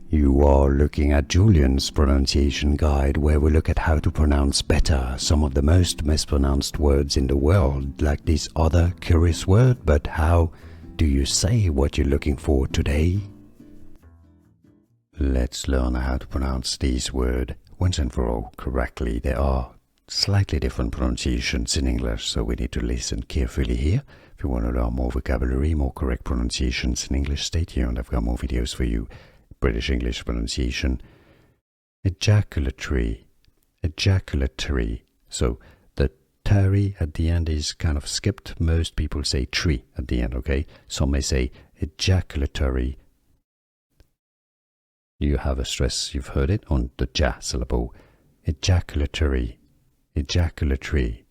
You are looking at Julian's pronunciation guide, where we look at how to pronounce better some of the most mispronounced words in the world, like this other curious word. But how do you say what you're looking for today? Let's learn how to pronounce this word once and for all correctly. There are slightly different pronunciations in English, so we need to listen carefully here. If you want to learn more vocabulary, more correct pronunciations in English, stay tuned. I've got more videos for you. British English pronunciation. Ejaculatory. Ejaculatory. So the tary at the end is kind of skipped. Most people say tree at the end, okay? Some may say ejaculatory. You have a stress, you've heard it, on the ja syllable. Ejaculatory. Ejaculatory.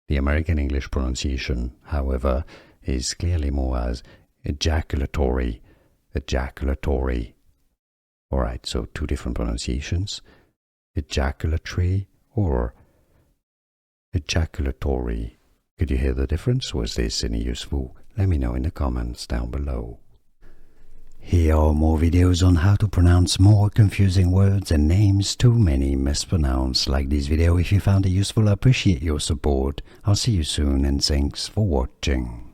The American English pronunciation, however, is clearly more as ejaculatory. Ejaculatory. Alright, so two different pronunciations. Ejaculatory or ejaculatory. Could you hear the difference? Was this any useful? Let me know in the comments down below. Here are more videos on how to pronounce more confusing words and names too many mispronounced. Like this video if you found it useful. I appreciate your support. I'll see you soon and thanks for watching.